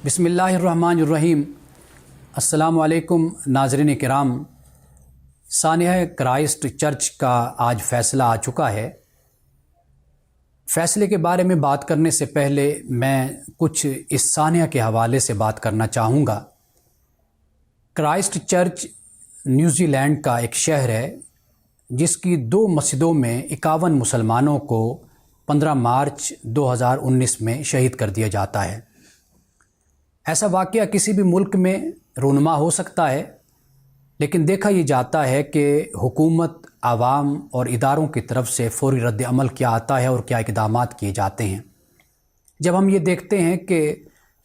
بسم اللہ الرحمن الرحیم۔ السلام علیکم ناظرین کرام، سانحہ کرائسٹ چرچ کا آج فیصلہ آ چکا ہے۔ فیصلے کے بارے میں بات کرنے سے پہلے میں کچھ اس سانحہ کے حوالے سے بات کرنا چاہوں گا۔ کرائسٹ چرچ نیوزی لینڈ کا ایک شہر ہے جس کی 2 مسجدوں میں 51 مسلمانوں کو 15 مارچ 2019 میں شہید کر دیا جاتا ہے۔ ایسا واقعہ کسی بھی ملک میں رونما ہو سکتا ہے، لیکن دیکھا یہ جاتا ہے کہ حکومت، عوام اور اداروں کی طرف سے فوری رد عمل کیا آتا ہے اور کیا اقدامات کیے جاتے ہیں۔ جب ہم یہ دیکھتے ہیں کہ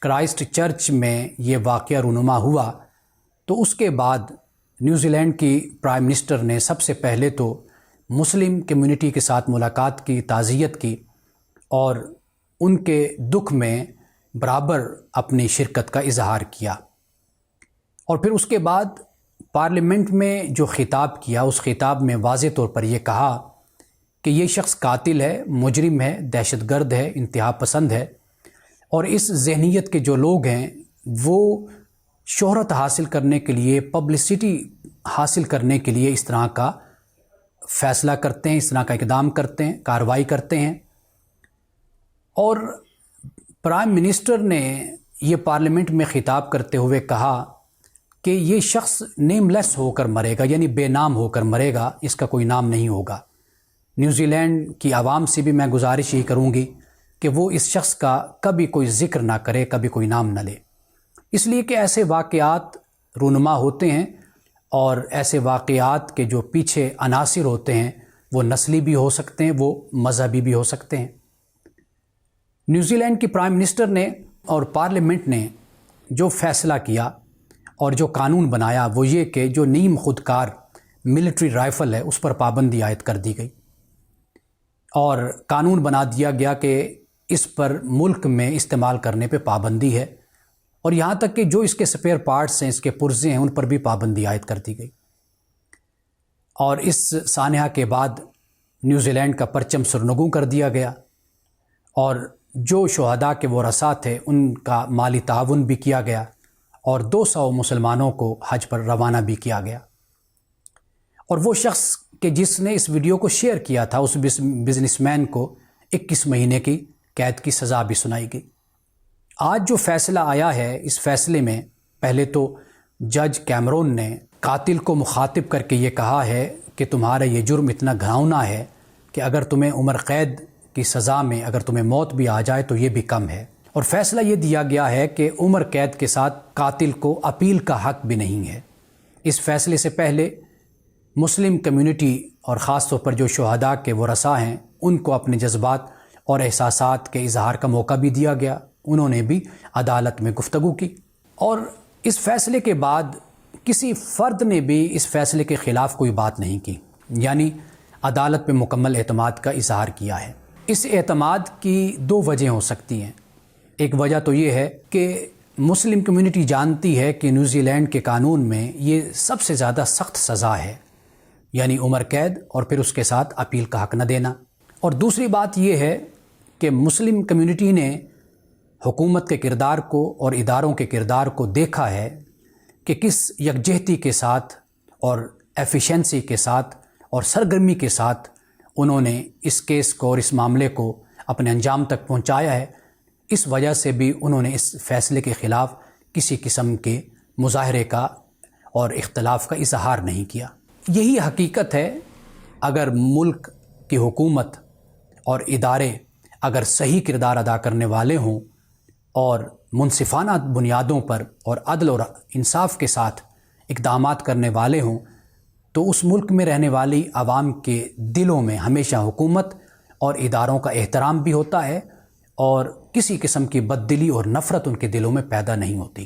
کرائسٹ چرچ میں یہ واقعہ رونما ہوا تو اس کے بعد نیوزی لینڈ کی پرائم منسٹر نے سب سے پہلے تو مسلم کمیونٹی کے ساتھ ملاقات کی، تعزیت کی اور ان کے دکھ میں برابر اپنی شرکت کا اظہار کیا، اور پھر اس کے بعد پارلیمنٹ میں جو خطاب کیا اس خطاب میں واضح طور پر یہ کہا کہ یہ شخص قاتل ہے، مجرم ہے، دہشت گرد ہے، انتہا پسند ہے، اور اس ذہنیت کے جو لوگ ہیں وہ شہرت حاصل کرنے کے لیے، پبلسٹی حاصل کرنے کے لیے اس طرح کا فیصلہ کرتے ہیں، اس طرح کا اقدام کرتے ہیں، کارروائی کرتے ہیں۔ اور پرائم منسٹر نے یہ پارلیمنٹ میں خطاب کرتے ہوئے کہا کہ یہ شخص نیم لیس ہو کر مرے گا، یعنی بے نام ہو کر مرے گا، اس کا کوئی نام نہیں ہوگا۔ نیوزی لینڈ کی عوام سے بھی میں گزارش ہی کروں گی کہ وہ اس شخص کا کبھی کوئی ذکر نہ کرے، کبھی کوئی نام نہ لے، اس لیے کہ ایسے واقعات رونما ہوتے ہیں اور ایسے واقعات کے جو پیچھے عناصر ہوتے ہیں وہ نسلی بھی ہو سکتے ہیں، وہ مذہبی بھی ہو سکتے ہیں۔ نیوزی لینڈ کی پرائم منسٹر نے اور پارلیمنٹ نے جو فیصلہ کیا اور جو قانون بنایا وہ یہ کہ جو نیم خودکار ملٹری رائفل ہے اس پر پابندی عائد کر دی گئی، اور قانون بنا دیا گیا کہ اس پر ملک میں استعمال کرنے پہ پابندی ہے، اور یہاں تک کہ جو اس کے سپیئر پارٹس ہیں، اس کے پرزے ہیں، ان پر بھی پابندی عائد کر دی گئی۔ اور اس سانحہ کے بعد نیوزی لینڈ کا پرچم سرنگوں کر دیا گیا، اور جو شہداء کے ورثاء تھے ان کا مالی تعاون بھی کیا گیا، اور 200 مسلمانوں کو حج پر روانہ بھی کیا گیا۔ اور وہ شخص کہ جس نے اس ویڈیو کو شیئر کیا تھا اس بزنس مین کو 21 مہینے کی قید کی سزا بھی سنائی گئی۔ آج جو فیصلہ آیا ہے، اس فیصلے میں پہلے تو جج کیمرون نے قاتل کو مخاطب کر کے یہ کہا ہے کہ تمہارا یہ جرم اتنا گھناؤنا ہے کہ اگر تمہیں عمر قید کی سزا میں اگر تمہیں موت بھی آ جائے تو یہ بھی کم ہے، اور فیصلہ یہ دیا گیا ہے کہ عمر قید کے ساتھ قاتل کو اپیل کا حق بھی نہیں ہے۔ اس فیصلے سے پہلے مسلم کمیونٹی اور خاص طور پر جو شہداء کے ورثاء ہیں ان کو اپنے جذبات اور احساسات کے اظہار کا موقع بھی دیا گیا، انہوں نے بھی عدالت میں گفتگو کی، اور اس فیصلے کے بعد کسی فرد نے بھی اس فیصلے کے خلاف کوئی بات نہیں کی، یعنی عدالت پہ مکمل اعتماد کا اظہار کیا ہے۔ اس اعتماد کی 2 وجہیں ہو سکتی ہیں۔ ایک وجہ تو یہ ہے کہ مسلم کمیونٹی جانتی ہے کہ نیوزی لینڈ کے قانون میں یہ سب سے زیادہ سخت سزا ہے، یعنی عمر قید اور پھر اس کے ساتھ اپیل کا حق نہ دینا۔ اور دوسری بات یہ ہے کہ مسلم کمیونٹی نے حکومت کے کردار کو اور اداروں کے کردار کو دیکھا ہے کہ کس یکجہتی کے ساتھ اور ایفیشنسی کے ساتھ اور سرگرمی کے ساتھ انہوں نے اس کیس کو اور اس معاملے کو اپنے انجام تک پہنچایا ہے۔ اس وجہ سے بھی انہوں نے اس فیصلے کے خلاف کسی قسم کے مظاہرے کا اور اختلاف کا اظہار نہیں کیا۔ یہی حقیقت ہے، اگر ملک کی حکومت اور ادارے اگر صحیح کردار ادا کرنے والے ہوں اور منصفانہ بنیادوں پر اور عدل اور انصاف کے ساتھ اقدامات کرنے والے ہوں، تو اس ملک میں رہنے والی عوام کے دلوں میں ہمیشہ حکومت اور اداروں کا احترام بھی ہوتا ہے، اور کسی قسم کی بددلی اور نفرت ان کے دلوں میں پیدا نہیں ہوتی۔